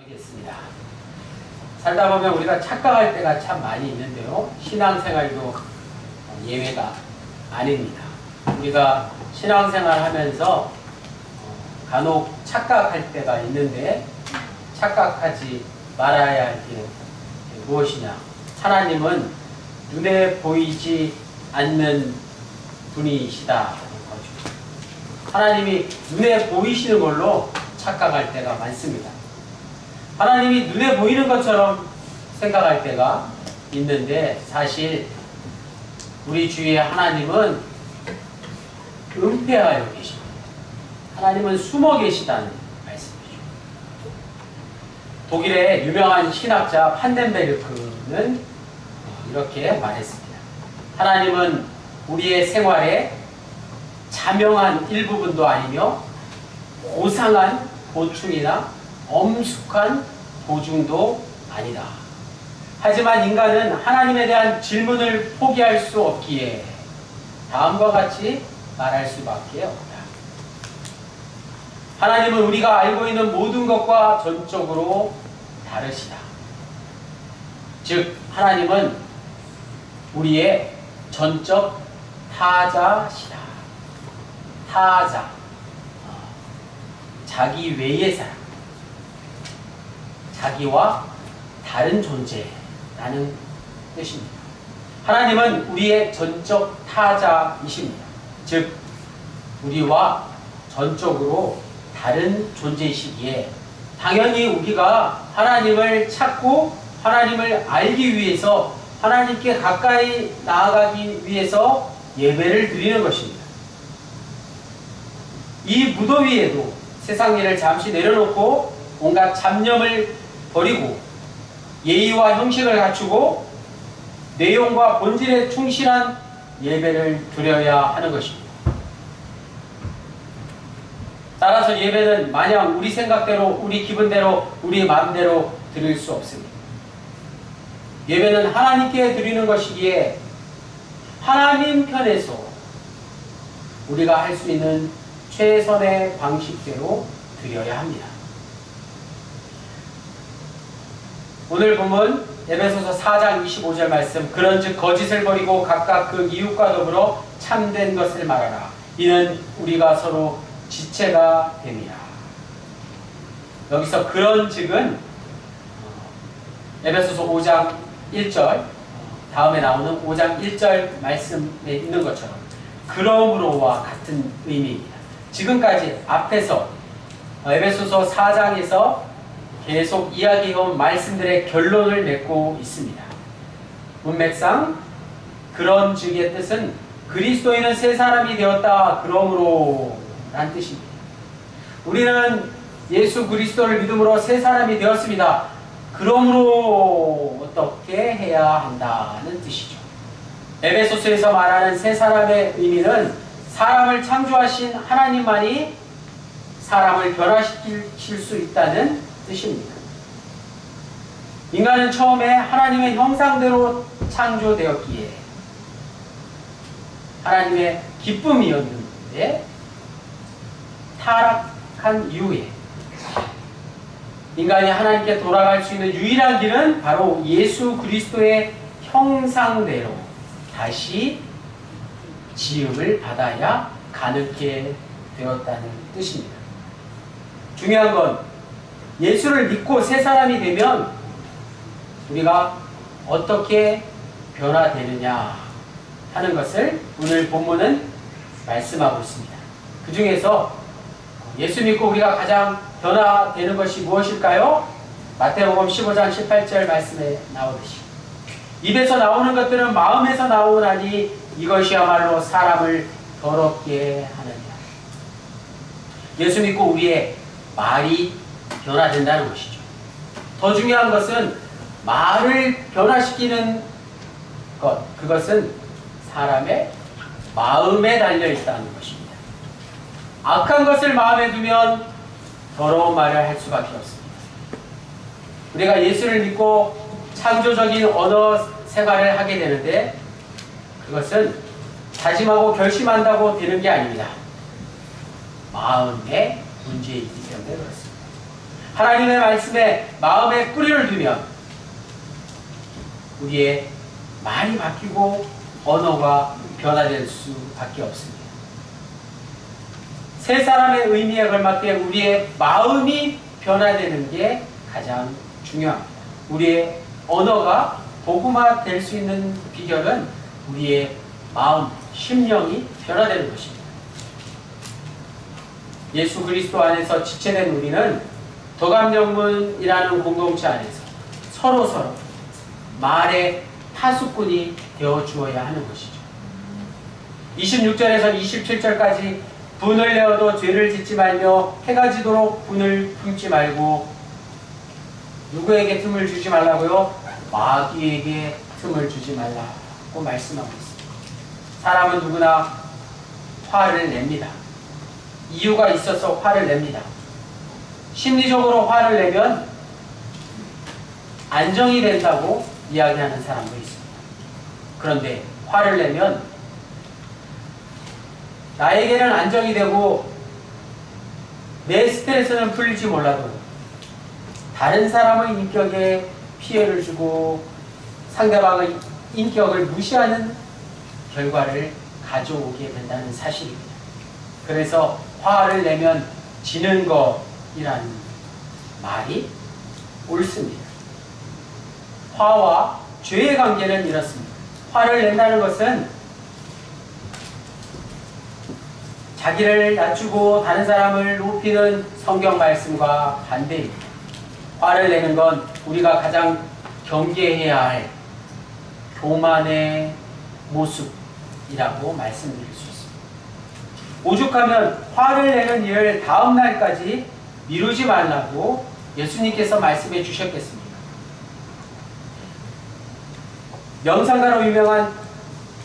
알겠습니다. 살다 보면 우리가 착각할 때가 참 많이 있는데요. 신앙생활도 예외가 아닙니다. 우리가 신앙생활 하면서 간혹 착각할 때가 있는데 착각하지 말아야 할 게 무엇이냐. 하나님은 눈에 보이지 않는 분이시다는 거죠. 하나님이 눈에 보이시는 걸로 착각할 때가 많습니다. 하나님이 눈에 보이는 것처럼 생각할 때가 있는데 사실 우리 주위에 하나님은 은폐하여 계십니다. 하나님은 숨어 계시다는 말씀이죠. 독일의 유명한 신학자 판덴베르크는 이렇게 말했습니다. 하나님은 우리의 생활에 자명한 일부분도 아니며 고상한 보충이나 엄숙한 보증도 아니다. 하지만 인간은 하나님에 대한 질문을 포기할 수 없기에 다음과 같이 말할 수밖에 없다. 하나님은 우리가 알고 있는 모든 것과 전적으로 다르시다. 즉 하나님은 우리의 전적 타자시다. 타자, 자기 외의 사람, 자기와 다른 존재라는 뜻입니다. 하나님은 우리의 전적 타자이십니다. 즉 우리와 전적으로 다른 존재이시기에 당연히 우리가 하나님을 찾고 하나님을 알기 위해서 하나님께 가까이 나아가기 위해서 예배를 드리는 것입니다. 이 무더위에도 세상 일을 잠시 내려놓고 온갖 잡념을 버리고 예의와 형식을 갖추고 내용과 본질에 충실한 예배를 드려야 하는 것입니다. 따라서 예배는 마냥 우리 생각대로, 우리 기분대로, 우리 마음대로 드릴 수 없습니다. 예배는 하나님께 드리는 것이기에 하나님 편에서 우리가 할 수 있는 최선의 방식대로 드려야 합니다. 오늘 본문 에베소서 4장 25절 말씀, 그런즉 거짓을 버리고 각각 그 이웃과 더불어 참된 것을 말하라. 이는 우리가 서로 지체가 됨이라. 여기서 그런즉은 에베소서 5장 1절 다음에 나오는 5장 1절 말씀에 있는 것처럼 그러므로와 같은 의미입니다. 지금까지 앞에서 에베소서 4장에서 계속 이야기해온 말씀들의 결론을 맺고 있습니다. 문맥상 그런즉의 뜻은 그리스도인은 새 사람이 되었다. 그러므로 라는 뜻입니다. 우리는 예수 그리스도를 믿음으로 새 사람이 되었습니다. 그러므로 어떻게 해야 한다는 뜻이죠. 에베소서에서 말하는 새 사람의 의미는 사람을 창조하신 하나님만이 사람을 변화시킬 수 있다는 뜻입니다. 인간은 처음에 하나님의 형상대로 창조되었기에 하나님의 기쁨이었는데 타락한 이후에 인간이 하나님께 돌아갈 수 있는 유일한 길은 바로 예수 그리스도의 형상대로 다시 지음을 받아야 가능하게 되었다는 뜻입니다. 중요한 건 예수를 믿고 새 사람이 되면 우리가 어떻게 변화되느냐 하는 것을 오늘 본문은 말씀하고 있습니다. 그 중에서 예수 믿고 우리가 가장 변화되는 것이 무엇일까요? 마태복음 15장 18절 말씀에 나오듯이 입에서 나오는 것들은 마음에서 나오나니 이것이야말로 사람을 더럽게 하느니라. 예수 믿고 우리의 말이 변화된다는 것이죠. 더 중요한 것은 말을 변화시키는 것, 그것은 사람의 마음에 달려있다는 것입니다. 악한 것을 마음에 두면 더러운 말을 할 수밖에 없습니다. 우리가 예수를 믿고 창조적인 언어 생활을 하게 되는데 그것은 다짐하고 결심한다고 되는 게 아닙니다. 마음의 문제이기 때문에 그렇습니다. 하나님의 말씀에 마음에 뿌리를 두면 우리의 말이 바뀌고 언어가 변화될 수밖에 없습니다. 세 사람의 의미에 걸맞게 우리의 마음이 변화되는 게 가장 중요합니다. 우리의 언어가 복음화 될 수 있는 비결은 우리의 마음, 심령이 변화되는 것입니다. 예수 그리스도 안에서 지체된 우리는 덕암영문이라는 공동체 안에서 서로 말의 파수꾼이 되어 주어야 하는 것이죠. 26절에서 27절까지 분을 내어도 죄를 짓지 말며 해가 지도록 분을 품지 말고 누구에게 틈을 주지 말라고요? 마귀에게 틈을 주지 말라고 말씀하고 있습니다. 사람은 누구나 화를 냅니다. 이유가 있어서 화를 냅니다. 심리적으로 화를 내면 안정이 된다고 이야기하는 사람도 있습니다. 그런데 화를 내면 나에게는 안정이 되고 내 스트레스는 풀릴지 몰라도 다른 사람의 인격에 피해를 주고 상대방의 인격을 무시하는 결과를 가져오게 된다는 사실입니다. 그래서 화를 내면 지는 것이라는 말이 옳습니다. 화와 죄의 관계는 이렇습니다. 화를 낸다는 것은 자기를 낮추고 다른 사람을 높이는 성경 말씀과 반대입니다. 화를 내는 건 우리가 가장 경계해야 할 교만의 모습이라고 말씀드릴 수 있습니다. 오죽하면 화를 내는 일을 다음 날까지 미루지 말라고 예수님께서 말씀해 주셨겠습니까? 명상가로 유명한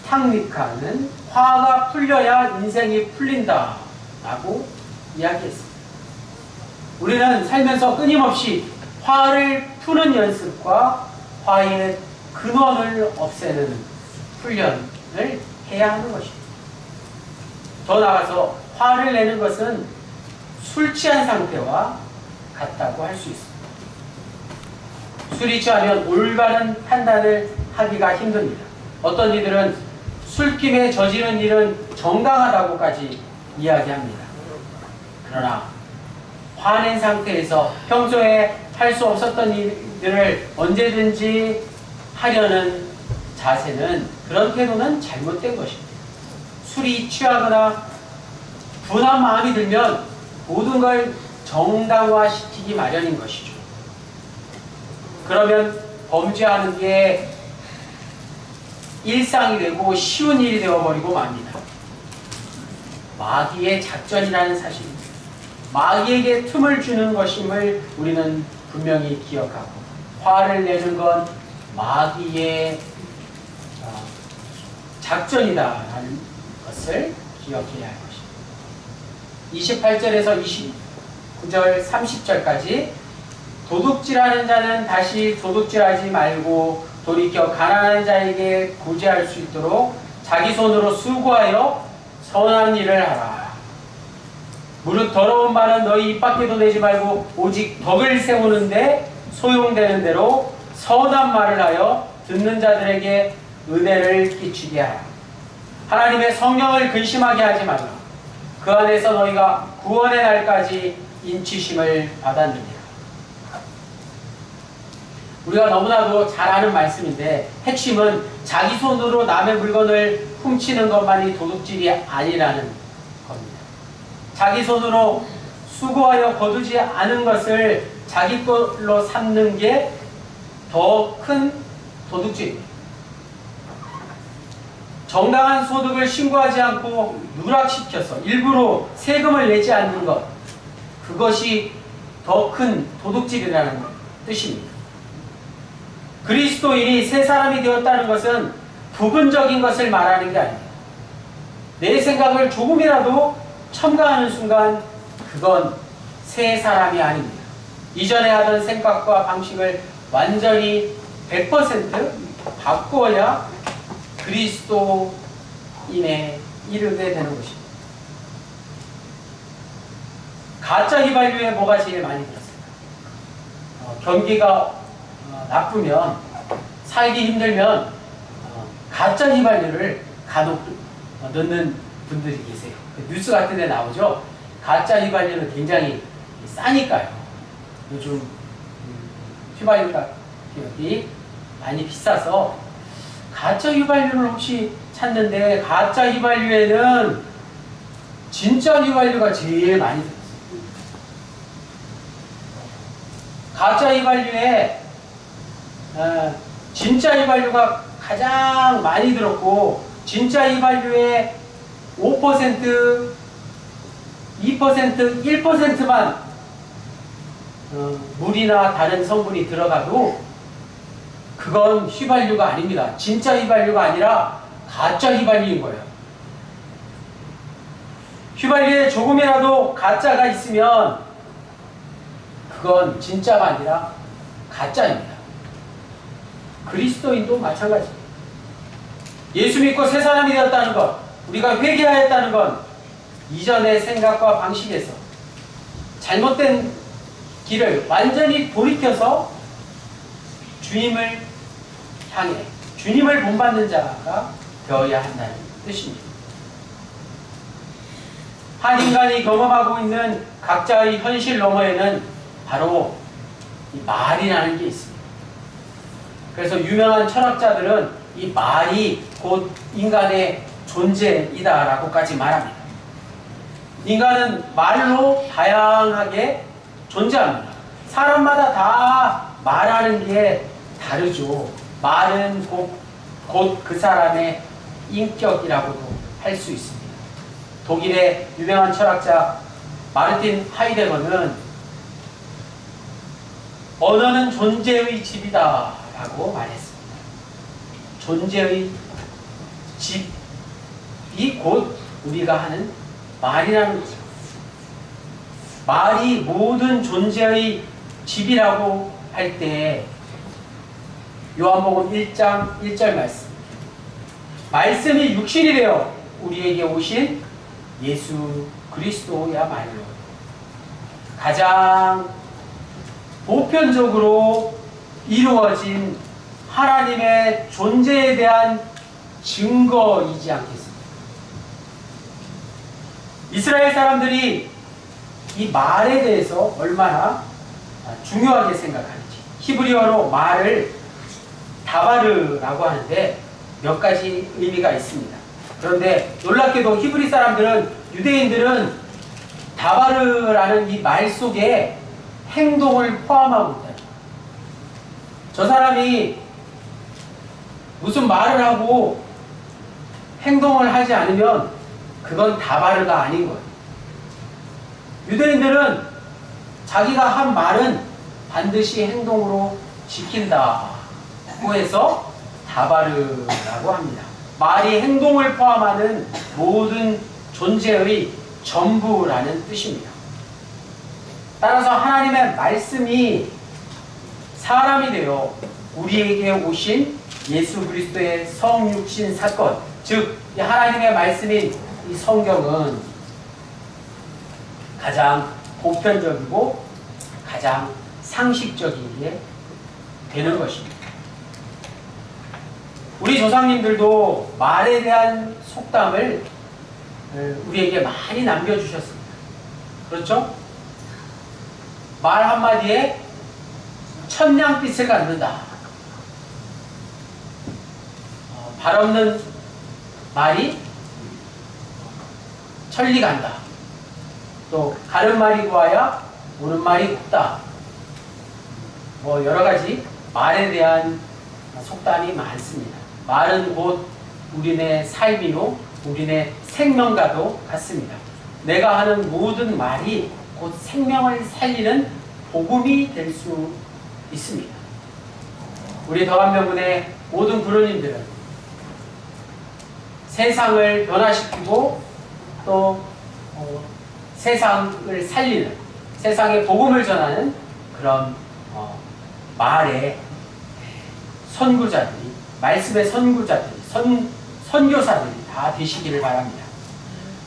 탕리카는 화가 풀려야 인생이 풀린다 라고 이야기했습니다. 우리는 살면서 끊임없이 화를 푸는 연습과 화의 근원을 없애는 훈련을 해야 하는 것입니다. 더 나아가서 화를 내는 것은 술 취한 상태와 같다고 할 수 있습니다. 술이 취하면 올바른 판단을 하기가 힘듭니다. 어떤 이들은 술김에 저지른 일은 정당하다고까지 이야기합니다. 그러나 화낸 상태에서 평소에 할 수 없었던 일들을 언제든지 하려는 자세는, 그런 태도는 잘못된 것입니다. 술이 취하거나 분한 마음이 들면 모든 걸 정당화시키기 마련인 것이죠. 그러면 범죄하는 게 일상이 되고 쉬운 일이 되어버리고 맙니다. 마귀의 작전이라는 사실입니다. 마귀에게 틈을 주는 것임을 우리는 분명히 기억하고, 화를 내는 건 마귀의 작전이다라는 것을 기억해야 할 것입니다. 28절에서 29절, 30절까지 도둑질하는 자는 다시 도둑질하지 말고 돌이켜 가난한 자에게 구제할 수 있도록 자기 손으로 수고하여 선한 일을 하라. 무릇 더러운 말은 너희 입 밖에도 내지 말고 오직 덕을 세우는데 소용되는 대로 선한 말을 하여 듣는 자들에게 은혜를 끼치게 하라. 하나님의 성령을 근심하게 하지 말라. 그 안에서 너희가 구원의 날까지 인치심을 받았느니라. 우리가 너무나도 잘 아는 말씀인데, 핵심은 자기 손으로 남의 물건을 훔치는 것만이 도둑질이 아니라는 겁니다. 자기 손으로 수고하여 거두지 않은 것을 자기 걸로 삼는 게 더 큰 도둑질입니다. 정당한 소득을 신고하지 않고 누락시켜서 일부러 세금을 내지 않는 것, 그것이 더 큰 도둑질이라는 뜻입니다. 그리스도인이 새 사람이 되었다는 것은 부분적인 것을 말하는 게 아닙니다. 내 생각을 조금이라도 첨가하는 순간 그건 새 사람이 아닙니다. 이전에 하던 생각과 방식을 완전히 100% 바꿔야 그리스도인에 이르게 되는 것입니다. 가짜 휘발유에 뭐가 제일 많이 들었을까? 경기가 나쁘면, 살기 힘들면 가짜 휘발유를 간혹 넣는 분들이 계세요. 뉴스 같은 데 나오죠. 가짜 휘발유는 굉장히 싸니까요. 요즘 휘발유 가격이 많이 비싸서 가짜 휘발유를 혹시 찾는데, 가짜 휘발유에는 진짜 휘발유가 제일 많이 들어있어요. 가짜 휘발유에 진짜 휘발유가 가장 많이 들었고, 진짜 휘발유에 5%, 2%, 1%만 물이나 다른 성분이 들어가도 그건 휘발유가 아닙니다. 진짜 휘발유가 아니라 가짜 휘발유인 거예요. 휘발유에 조금이라도 가짜가 있으면 그건 진짜가 아니라 가짜입니다. 그리스도인도 마찬가지입니다. 예수 믿고 새 사람이 되었다는 것, 우리가 회개하였다는 건 이전의 생각과 방식에서 잘못된 길을 완전히 돌이켜서 주님을 향해 주님을 본받는 자가 되어야 한다는 뜻입니다. 한 인간이 경험하고 있는 각자의 현실 너머에는 바로 이 말이라는 게 있습니다. 그래서 유명한 철학자들은 이 말이 곧 인간의 존재이다라고까지 말합니다. 인간은 말로 다양하게 존재합니다. 사람마다 다 말하는 게 다르죠. 말은 곧 그 사람의 인격이라고도 할 수 있습니다. 독일의 유명한 철학자 마르틴 하이데거는 언어는 존재의 집이다 라고 말했습니다. 존재의 집이 곧 우리가 하는 말이라는 거죠. 말이 모든 존재의 집이라고 할 때 요한복음 1장 1절 말씀, 말씀이 육신이 되어 우리에게 오신 예수 그리스도야말로 가장 보편적으로 이루어진 하나님의 존재에 대한 증거이지 않겠습니까? 이스라엘 사람들이 이 말에 대해서 얼마나 중요하게 생각하는지, 히브리어로 말을 다바르라고 하는데 몇 가지 의미가 있습니다. 그런데 놀랍게도 히브리 사람들은, 유대인들은 다바르라는 이 말 속에 행동을 포함하고 있다. 저 사람이 무슨 말을 하고 행동을 하지 않으면 그건 다바르가 아닌 거예요. 유대인들은 자기가 한 말은 반드시 행동으로 지킨다고 해서 다바르라고 합니다. 말이 행동을 포함하는 모든 존재의 전부라는 뜻입니다. 따라서 하나님의 말씀이 사람이 되어 우리에게 오신 예수 그리스도의 성육신 사건, 즉 하나님의 말씀인 이 성경은 가장 보편적이고 가장 상식적이게 되는 것입니다. 우리 조상님들도 말에 대한 속담을 우리에게 많이 남겨주셨습니다. 그렇죠? 말 한마디에 천냥빛을 갖는다. 발 없는 말이 천리 간다. 또 가는 말이 구하여 오는 말이 굽다. 뭐 여러 가지 말에 대한 속담이 많습니다. 말은 곧 우리네 삶이요 우리네 생명과도 같습니다. 내가 하는 모든 말이 곧 생명을 살리는 복음이 될 수 있습니다. 우리 더감명군의 모든 부르님들은 세상을 변화시키고 또 세상을 살리는, 세상에 복음을 전하는 그런 말의 선구자들이, 말씀의 선구자들이, 선교사들이 다 되시기를 바랍니다.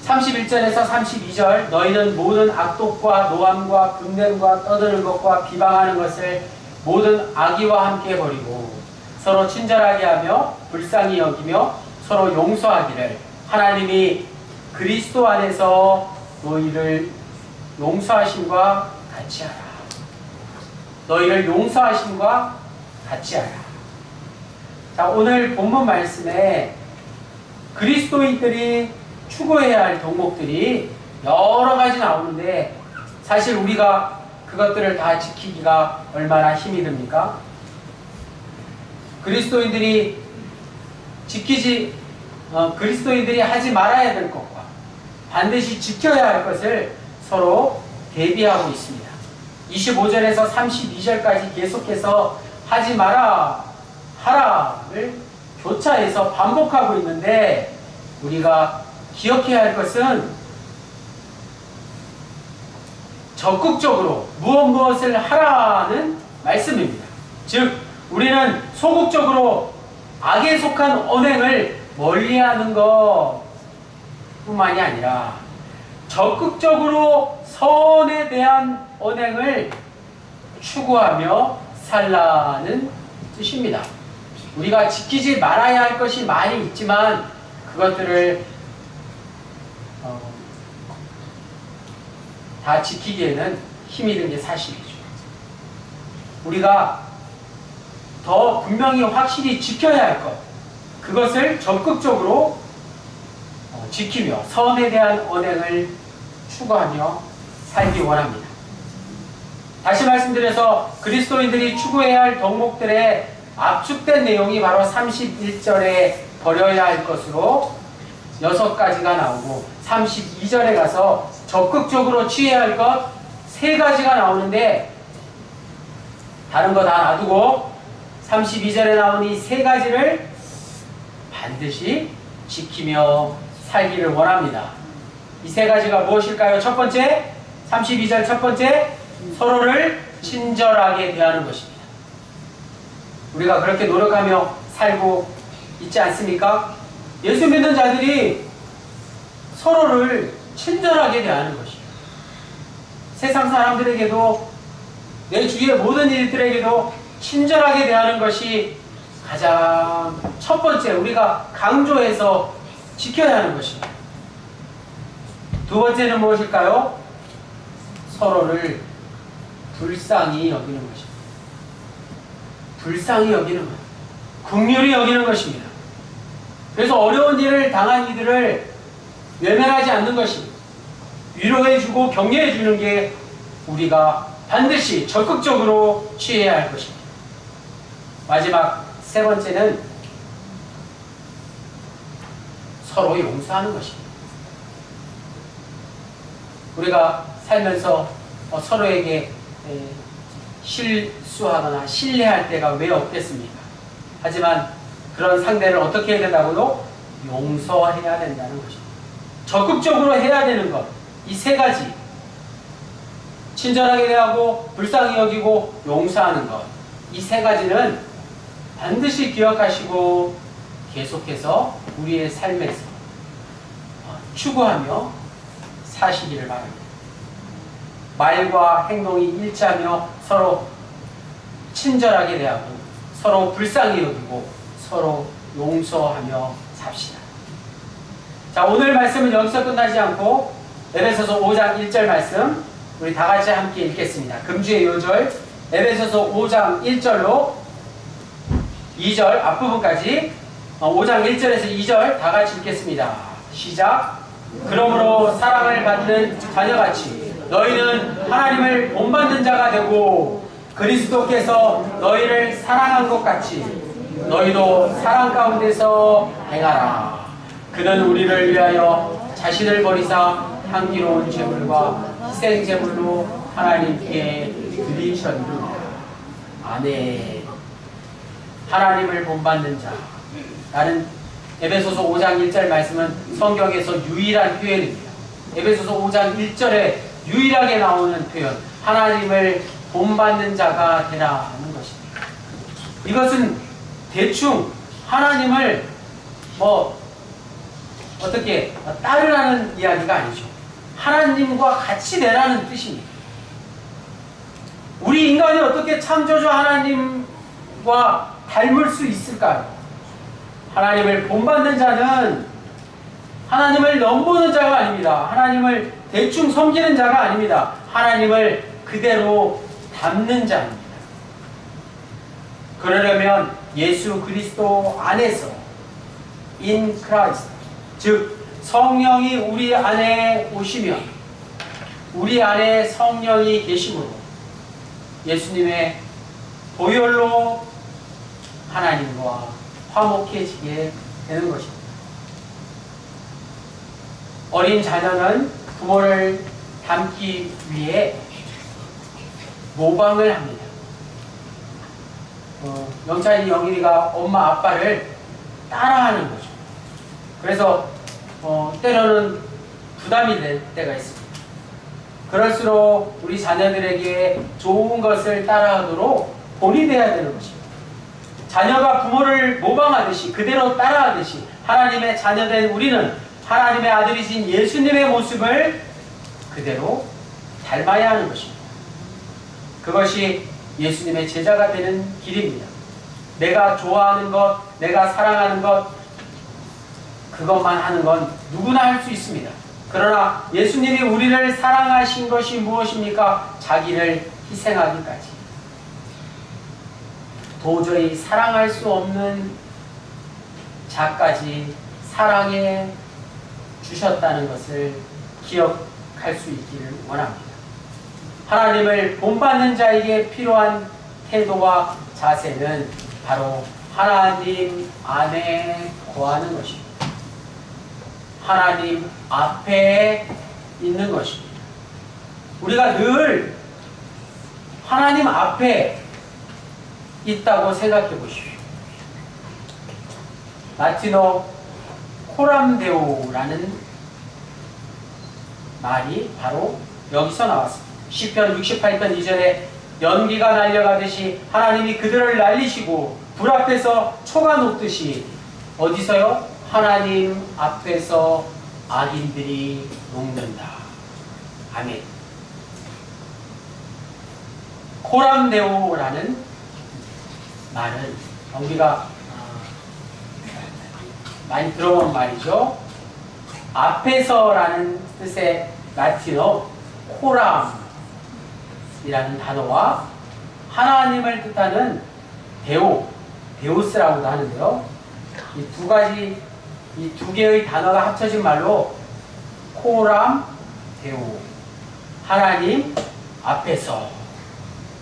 31절에서 32절, 너희는 모든 악독과 노함과 금냄과 떠드는 것과 비방하는 것을 모든 악의와 함께 버리고 서로 친절하게 하며 불쌍히 여기며 서로 용서하기를 하나님이 그리스도 안에서 너희를 용서하심과 같이 하라. 너희를 용서하심과 같이 하라. 자, 오늘 본문 말씀에 그리스도인들이 추구해야 할 덕목들이 여러 가지 나오는데 사실 우리가 그것들을 다 지키기가 얼마나 힘이 듭니까? 그리스도인들이 그리스도인들이 하지 말아야 될 것과 반드시 지켜야 할 것을 서로 대비하고 있습니다. 25절에서 32절까지 계속해서 하지 마라, 하라를 교차해서 반복하고 있는데 우리가 기억해야 할 것은 적극적으로 무엇을 하라는 말씀입니다. 즉 우리는 소극적으로 악에 속한 언행을 멀리하는 것뿐만이 아니라 적극적으로 선에 대한 언행을 추구하며 살라는 뜻입니다. 우리가 지키지 말아야 할 것이 많이 있지만 그것들을 다 지키기에는 힘이 든 게 사실이죠. 우리가 더 분명히 확실히 지켜야 할 것, 그것을 적극적으로 지키며 선에 대한 언행을 추구하며 살기 원합니다. 다시 말씀드려서 그리스도인들이 추구해야 할 덕목들의 압축된 내용이 바로 31절에 버려야 할 것으로 6가지가 나오고 32절에 가서 적극적으로 취해야 할 것 3가지가 나오는데 다른 거 다 놔두고 32절에 나온 이 3가지를 반드시 지키며 살기를 원합니다. 이 3가지가 무엇일까요? 첫 번째, 32절 첫 번째, 서로를 친절하게 대하는 것입니다. 우리가 그렇게 노력하며 살고 있지 않습니까? 예수 믿는 자들이 서로를 친절하게 대하는 것이에요. 세상 사람들에게도 내 주위의 모든 일들에게도 친절하게 대하는 것이 가장 첫 번째 우리가 강조해서 지켜야 하는 것입니다. 두 번째는 무엇일까요? 서로를 불쌍히 여기는 것입니다. 불쌍히 여기는 것, 긍휼히 여기는 것입니다. 그래서 어려운 일을 당한 이들을 외면하지 않는 것입니다. 위로해주고 격려해주는 게 우리가 반드시 적극적으로 취해야 할 것입니다. 마지막 3번째는 서로 용서하는 것입니다. 우리가 살면서 서로에게 실수하거나 신뢰할 때가 왜 없겠습니까? 하지만 그런 상대를 어떻게 해야 된다고요? 용서해야 된다는 것입니다. 적극적으로 해야 되는 것, 이 3가지 친절하게 대하고 불쌍히 여기고 용서하는 것, 이 3가지는 반드시 기억하시고 계속해서 우리의 삶에서 추구하며 사시기를 바랍니다. 말과 행동이 일치하며 서로 친절하게 대하고 서로 불쌍히 여기고 서로 용서하며 삽시다. 자, 오늘 말씀은 여기서 끝나지 않고 에베소서 5장 1절 말씀 우리 다 같이 함께 읽겠습니다. 금주의 요절 에베소서 5장 1절로 2절 앞부분까지 5장 1절에서 2절 다 같이 읽겠습니다. 시작. 그러므로 사랑을 받는 자녀같이 너희는 하나님을 본받는 자가 되고 그리스도께서 너희를 사랑한 것 같이 너희도 사랑 가운데서 행하라. 그는 우리를 위하여 자신을 버리사 향기로운 제물과 희생 제물로 하나님께 드리셨느니라. 아멘. 하나님을 본받는 자. 나는 에베소서 5장 1절 말씀은 성경에서 유일한 표현입니다. 에베소서 5장 1절에 유일하게 나오는 표현. 하나님을 본받는 자가 되라는 것입니다. 이것은 대충 하나님을 어떻게 따르라는 이야기가 아니죠. 하나님과 같이 되라는 뜻입니다. 우리 인간이 어떻게 창조주 하나님과 닮을 수 있을까요? 하나님을 본받는 자는 하나님을 넘보는 자가 아닙니다. 하나님을 대충 섬기는 자가 아닙니다. 하나님을 그대로 닮는 자입니다. 그러려면 예수 그리스도 안에서 in Christ, 즉 성령이 우리 안에 오시면 우리 안에 성령이 계심으로 예수님의 보혈로 하나님과 화목해지게 되는 것입니다. 어린 자녀는 부모를 닮기 위해 모방을 합니다. 영찬이, 영일이가 엄마 아빠를 따라하는 거죠. 그래서 때로는 부담이 될 때가 있습니다. 그럴수록 우리 자녀들에게 좋은 것을 따라하도록 본인해야 되는 것입니다. 자녀가 부모를 모방하듯이 그대로 따라하듯이 하나님의 자녀된 우리는 하나님의 아들이신 예수님의 모습을 그대로 닮아야 하는 것입니다. 그것이 예수님의 제자가 되는 길입니다. 내가 좋아하는 것, 내가 사랑하는 것, 그것만 하는 건 누구나 할 수 있습니다. 그러나 예수님이 우리를 사랑하신 것이 무엇입니까? 자기를 희생하기까지. 도저히 사랑할 수 없는 자까지 사랑해 주셨다는 것을 기억할 수 있기를 원합니다. 하나님을 본받는 자에게 필요한 태도와 자세는 바로 하나님 안에 거하는 것입니다. 하나님 앞에 있는 것입니다. 우리가 늘 하나님 앞에 있다고 생각해 보십시오. 라틴어 코람데오라는 말이 바로 여기서 나왔습니다. 시편 68편 2절에 연기가 날려가듯이 하나님이 그들을 날리시고 불 앞에서 초가 녹듯이 어디서요? 하나님 앞에서 악인들이 녹는다. 아멘. 코람데오라는 말은 우리가 많이 들어본 말이죠. 앞에서라는 뜻의 라틴어 코람이라는 단어와 하나님을 뜻하는 데우스라고도 하는데요. 이 두 가지, 이 두 개의 단어가 합쳐진 말로 코람, 데우, 하나님 앞에서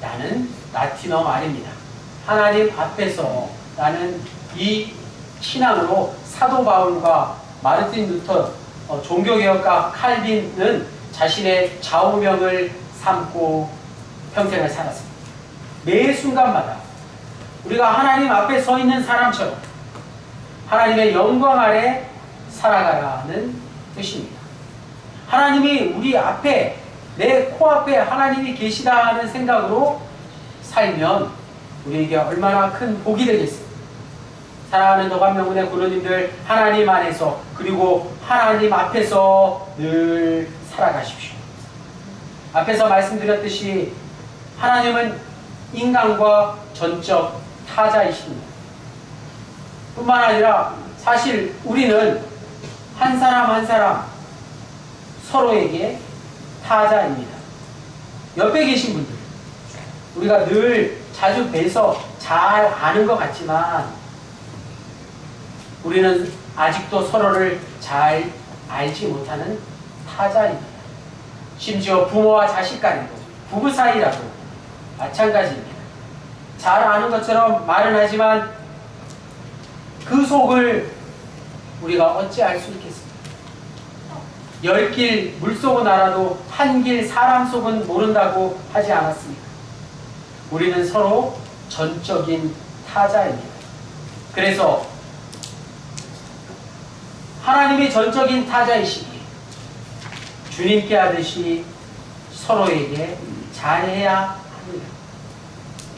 라는 라틴어 말입니다. 하나님 앞에서 라는 이 신앙으로 사도 바울과 마르틴 루터, 종교개혁가 칼빈은 자신의 좌우명을 삼고 평생을 살았습니다. 매 순간마다 우리가 하나님 앞에 서 있는 사람처럼 하나님의 영광 아래 살아가라는 뜻입니다. 하나님이 우리 앞에, 내 코앞에 하나님이 계시다 하는 생각으로 살면 우리에게 얼마나 큰 복이 되겠습니까? 사랑하는 더감명군의 구로님들, 하나님 안에서 그리고 하나님 앞에서 늘 살아가십시오. 앞에서 말씀드렸듯이 하나님은 인간과 전적 타자이십니다. 뿐만 아니라 사실 우리는 한 사람 한 사람 서로에게 타자입니다. 옆에 계신 분들, 우리가 늘 자주 뵈서 잘 아는 것 같지만 우리는 아직도 서로를 잘 알지 못하는 타자입니다. 심지어 부모와 자식 간에도, 부부 사이라도 마찬가지입니다. 잘 아는 것처럼 말은 하지만 그 속을 우리가 어찌 알 수 있겠습니까? 10길 물속은 알아도 한 길 사람 속은 모른다고 하지 않았습니까? 우리는 서로 전적인 타자입니다. 그래서 하나님이 전적인 타자이시기에 주님께 하듯이 서로에게 잘해야 합니다.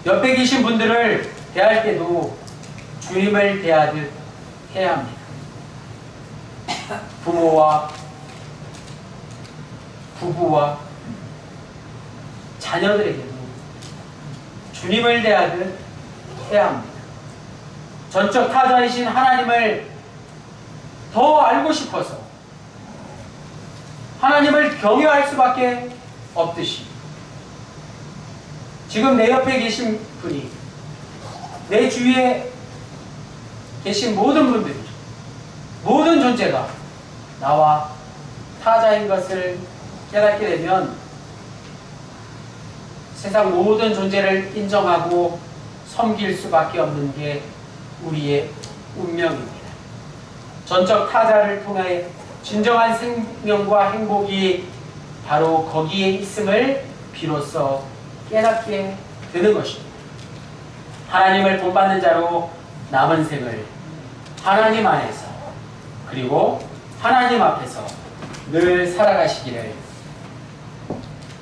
옆에 계신 분들을 대할 때도 주님을 대하듯 해야 합니다. 부모와 부부와 자녀들에게도 주님을 대하듯 해야 합니다. 전적 타자이신 하나님을 더 알고 싶어서 하나님을 경외할 수밖에 없듯이 지금 내 옆에 계신 분이, 내 주위에 계신 모든 분들이, 모든 존재가 나와 타자인 것을 깨닫게 되면 세상 모든 존재를 인정하고 섬길 수밖에 없는 게 우리의 운명입니다. 전적 타자를 통해 진정한 생명과 행복이 바로 거기에 있음을 비로소 깨닫게 되는 것입니다. 하나님을 본받는 자로 남은 생을 하나님 안에서 그리고 하나님 앞에서 늘 살아가시기를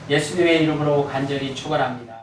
예수님의 이름으로 간절히 축원합니다.